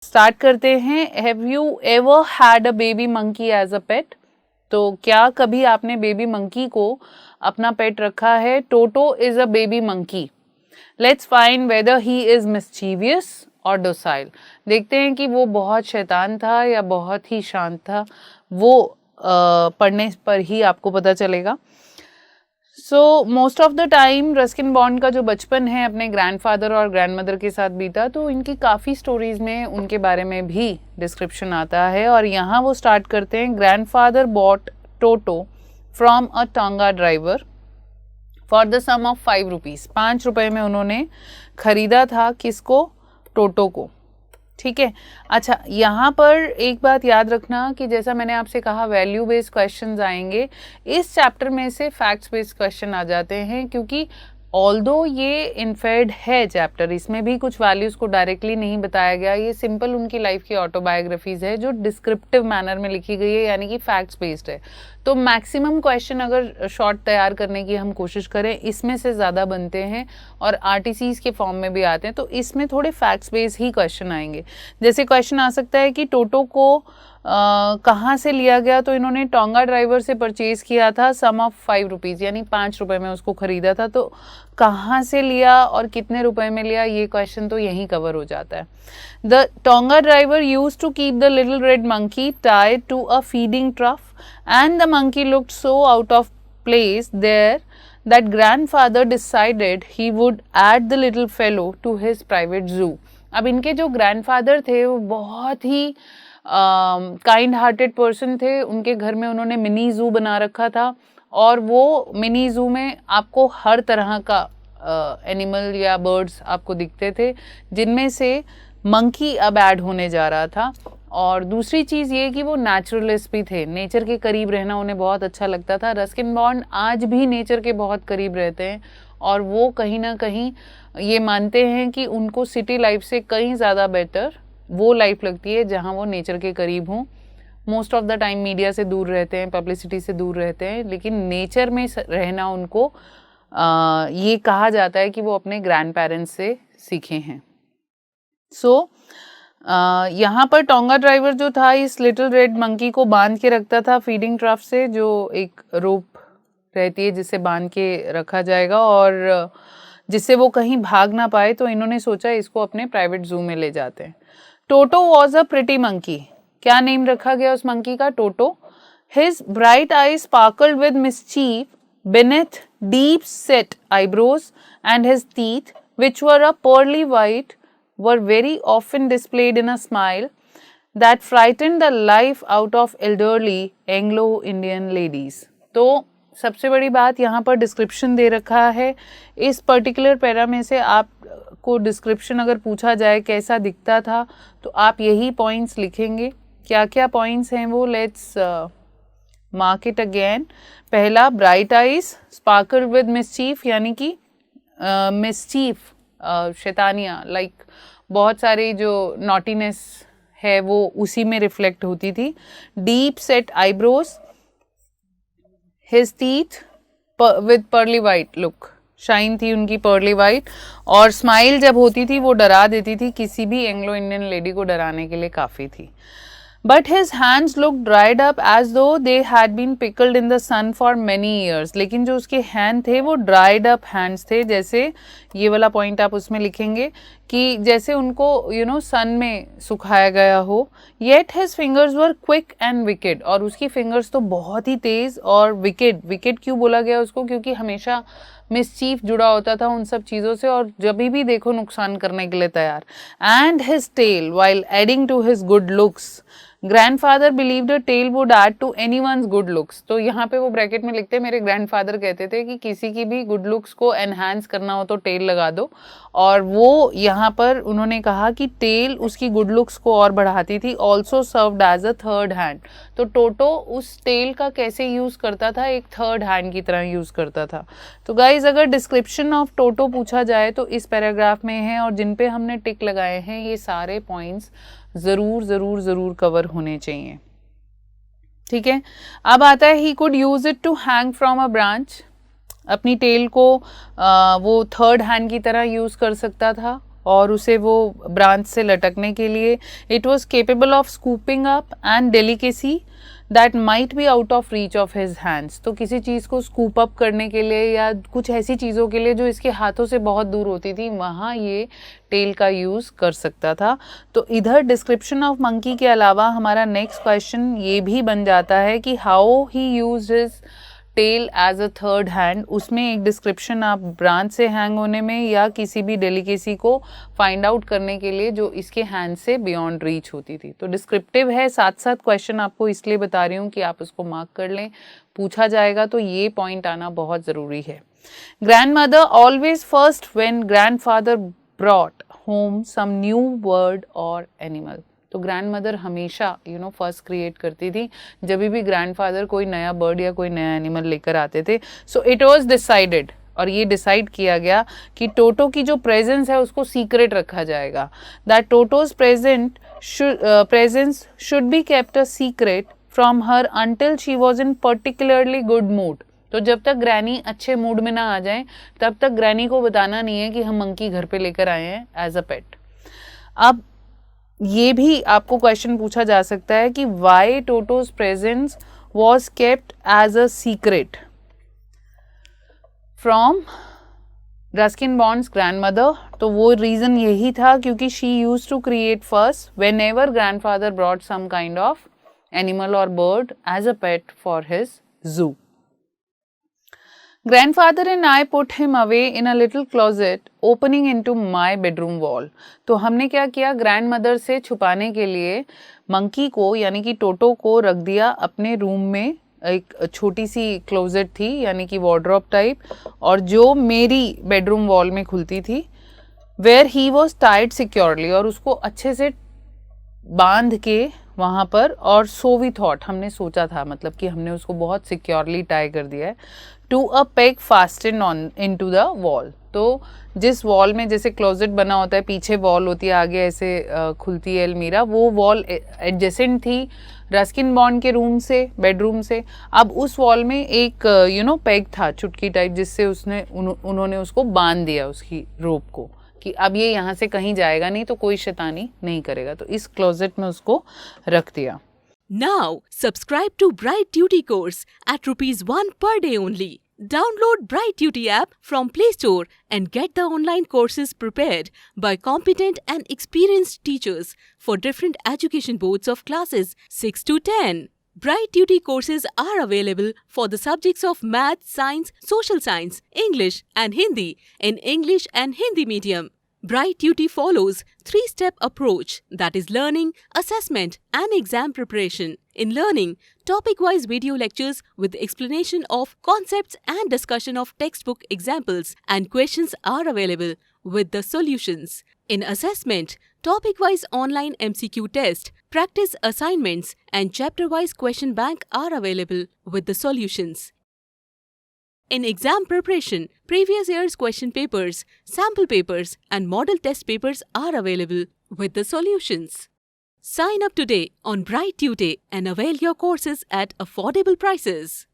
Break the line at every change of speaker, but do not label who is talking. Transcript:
Start करते हैं। Have you ever had a baby monkey as a pet? तो क्या कभी आपने बेबी मंकी को अपना पेट रखा है? Toto is a baby monkey. Let's find whether he is mischievous और डोसाइल। देखते हैं कि वो बहुत शैतान था या बहुत ही शांत था। वो पढ़ने पर ही आपको पता चलेगा। So most of the time Ruskin bond का जो बचपन है अपने ग्रैंडफादर और ग्रैंडमदर के साथ बीता, तो इनकी काफ़ी स्टोरीज में उनके बारे में भी डिस्क्रिप्शन आता है। और यहाँ वो स्टार्ट करते हैं, grandfather bought Toto from a tonga driver for the sum of 5 rupees. 5 रुपए में उन्होंने खरीदा था किसको? टोटो को। ठीक है। अच्छा, यहाँ पर एक बात याद रखना कि जैसा मैंने आपसे कहा वैल्यू बेस्ड क्वेश्चंस आएंगे। इस चैप्टर में से फैक्ट्स बेस्ड क्वेश्चन आ जाते हैं, क्योंकि ऑल्दो ये इनफेड है चैप्टर, इसमें भी कुछ वैल्यूज़ को डायरेक्टली नहीं बताया गया। ये सिंपल उनकी लाइफ की ऑटोबायोग्राफीज है जो डिस्क्रिप्टिव मैनर में लिखी गई है, यानी कि फैक्ट्स बेस्ड है। तो मैक्सिमम क्वेश्चन अगर शॉर्ट तैयार करने की हम कोशिश करें, इसमें से ज़्यादा बनते हैं और आरटीसीज के फॉर्म में भी आते हैं, तो इसमें थोड़े फैक्ट्स बेस्ड ही क्वेश्चन आएंगे। जैसे क्वेश्चन आ सकता है कि टोटो को कहाँ से लिया गया? तो इन्होंने टोंगा ड्राइवर से परचेज किया था सम ऑफ 5 रुपीज़, यानी 5 रुपए में उसको खरीदा था। तो कहाँ से लिया और कितने रुपए में लिया, ये क्वेश्चन तो यहीं कवर हो जाता है। The tonga driver use to keep the little red monkey tied to a feeding trough and the monkey looked so out of place there that grandfather decided he would add the little fellow to his private zoo। अब इनके जो grandfather थे वो बहुत ही kind hearted person थे। उनके घर में उन्होंने मिनी जू बना रखा था और वो मिनी जू में आपको हर तरह का एनिमल या बर्ड्स आपको दिखते थे, जिनमें से मंकी अब ऐड होने जा रहा था। और दूसरी चीज़ ये कि वो नेचुरलिस्ट भी थे, नेचर के करीब रहना उन्हें बहुत अच्छा लगता था। रस्किन बॉन्ड आज भी नेचर के बहुत करीब रहते हैं और वो कहीं ना कहीं ये मानते हैं कि उनको सिटी लाइफ से कहीं ज़्यादा बेटर वो लाइफ लगती है जहाँ वो नेचर के करीब हों। Most of the time media से दूर रहते हैं, पब्लिसिटी से दूर रहते हैं, लेकिन नेचर में रहना उनको ये कहा जाता है कि वो अपने ग्रैंड पेरेंट्स से सीखे हैं। सो यहाँ पर टोंगा ड्राइवर जो था इस लिटिल रेड मंकी को बांध के रखता था फीडिंग ट्रफ से, जो एक रोप रहती है जिसे बांध के रखा जाएगा और जिससे वो कहीं भाग ना पाए। तो इन्होंने सोचा इसको अपने प्राइवेट जू में ले जाते हैं। Toto was a pretty monkey. क्या नेम रखा गया उस मंकी का? Toto. His bright eyes sparkled with mischief beneath deep set eyebrows, and his teeth, which were a pearly white, were very often displayed in a smile that frightened the life out of elderly Anglo-Indian ladies। तो सबसे बड़ी बात यहाँ पर description दे रखा है। इस particular para में से आपको डिस्क्रिप्शन अगर पूछा जाए कैसा दिखता था, तो आप यही पॉइंट्स लिखेंगे। क्या क्या पॉइंट्स हैं वो? Let's mark it again. पहला, bright eyes sparkle with mischief, यानी कि मिस्चीफ शैतानियाँ, लाइक बहुत सारी जो नॉटीनेस है वो उसी में रिफ्लेक्ट होती थी। Deep set eyebrows, his teeth with pearly white look, shine थी उनकी पर्ली वाइट, और स्माइल जब होती थी वो डरा देती थी, किसी भी एंग्लो इंडियन लेडी को डराने के लिए काफ़ी थी। But his hands looked dried up as though they had been pickled in the sun for many years। लेकिन जो उसके हैंड थे वो dried up hands थे, जैसे ये वाला पॉइंट आप उसमें लिखेंगे कि जैसे उनको सन में सुखाया गया हो। Yet his fingers were quick and wicked, और उसकी फिंगर्स तो बहुत ही तेज और विकेड। विकेड क्यों बोला गया उसको? क्योंकि हमेशा मिसचीफ जुड़ा होता था उन सब चीज़ों से और जब भी देखो नुकसान करने के लिए तैयार। And his tail while adding to his good looks, grandfather believed a tail would add to anyone's good looks. तो यहाँ पे वो ब्रैकेट में लिखते हैं, मेरे ग्रैंडफादर कहते थे कि किसी की भी गुड लुक्स को एनहांस करना हो तो टेल लगा दो, और वो यहाँ पर उन्होंने कहा कि टेल उसकी गुड लुक्स को और बढ़ाती थी। Also served as a third hand. तो टोटो उस टेल का कैसे यूज़ करता था? एक थर्ड हैंड की तरह यूज़ करता था। तो गाइज, अगर डिस्क्रिप्शन ऑफ टोटो पूछा जाए तो इस पैराग्राफ में है, और जिन पे हमने टिक लगाए हैं ये सारे पॉइंट्स ज़रूर ज़रूर ज़रूर कवर होने चाहिए। ठीक है। अब आता है he could use it to hang from a branch. अपनी टेल को वो थर्ड हैंड की तरह यूज़ कर सकता था और उसे वो ब्रांच से लटकने के लिए. It was capable of scooping up and delicacy that might be out of reach of his hands. तो किसी चीज़ को स्कूप अप करने के लिए या कुछ ऐसी चीज़ों के लिए जो इसके हाथों से बहुत दूर होती थी, वहाँ ये टेल का यूज़ कर सकता था. तो इधर डिस्क्रिप्शन ऑफ मंकी के अलावा हमारा नेक्स्ट क्वेश्चन ये भी बन जाता है कि how he use his tail as a third hand. उसमें एक डिस्क्रिप्शन आप ब्रांच से हैंग होने में या किसी भी डेलिकेसी को फाइंड आउट करने के लिए जो इसके हैंड से बियॉन्ड रीच होती थी. तो डिस्क्रिप्टिव है, साथ साथ क्वेश्चन आपको इसलिए बता रही हूँ कि आप उसको मार्क कर लें, पूछा जाएगा तो ये पॉइंट आना बहुत ज़रूरी है. Grandmother always first when grandfather brought home some new word और एनिमल. तो ग्रैंड मदर हमेशा फर्स्ट क्रिएट करती थी जब भी ग्रैंडफादर कोई नया बर्ड या कोई नया एनिमल लेकर आते थे. सो इट वाज डिसाइडेड, और ये डिसाइड किया गया कि टोटो की जो प्रेजेंस है उसको सीक्रेट रखा जाएगा. That टोटोज presence should be kept a secret from her until she was in particularly good mood. तो जब तक ग्रैनी अच्छे मूड में ना आ जाए तब तक ग्रैनी को बताना नहीं है कि हम मंकी घर पे लेकर आए हैं एज अ पेट. अब ये भी आपको क्वेश्चन पूछा जा सकता है कि why Toto's presence was kept as a secret from Ruskin Bond's grandmother. तो वो रीजन यही था क्योंकि she used to create fuss whenever grandfather brought some kind of animal और bird as a pet for his zoo. Grandfather and I put him away in a little closet opening into my bedroom wall. तो हमने क्या किया, grand mother से छुपाने के लिए monkey को यानी कि टोटो को रख दिया अपने रूम में. एक छोटी सी क्लोजेट थी यानी कि वार्डरोब टाइप, और जो मेरी बेडरूम वॉल में खुलती थी. Where he was tied securely, और उसको अच्छे से बांध के वहाँ पर, और सो वी थॉट, हमने सोचा था, मतलब कि हमने उसको बहुत सिक्योरली टाई कर दिया है. To a peg fasten on into the wall. तो जिस वॉल में जैसे क्लोजेट बना होता है, पीछे वॉल होती है, आगे ऐसे खुलती है अलमीरा, वो वॉल एडजेसेंट थी रस्किन बॉन्ड के रूम से, बेडरूम से. अब उस वॉल में एक पेग था चुटकी टाइप, जिससे उन्होंने उसको बांध दिया उसकी रोप को, कि अब ये यहाँ से कहीं जाएगा नहीं तो कोई शैतानी नहीं करेगा. तो इस क्लोजेट में उसको रख दिया.
Now, subscribe to Bright Duty course at ₹1 per day only. Download Bright Duty app from Play Store and get the online courses prepared by competent and experienced teachers for different education boards of classes 6 to 10. Bright Duty courses are available for the subjects of Math, Science, Social Science, English and Hindi in English and Hindi medium. Bright Duty follows 3-step approach, that is learning, assessment and exam preparation. In learning, topic-wise video lectures with explanation of concepts and discussion of textbook examples and questions are available with the solutions. In assessment, topic-wise online MCQ test, practice assignments and chapter-wise question bank are available with the solutions. In exam preparation, previous year's question papers, sample papers and model test papers are available with the solutions. Sign up today on Bright Tutor and avail your courses at affordable prices.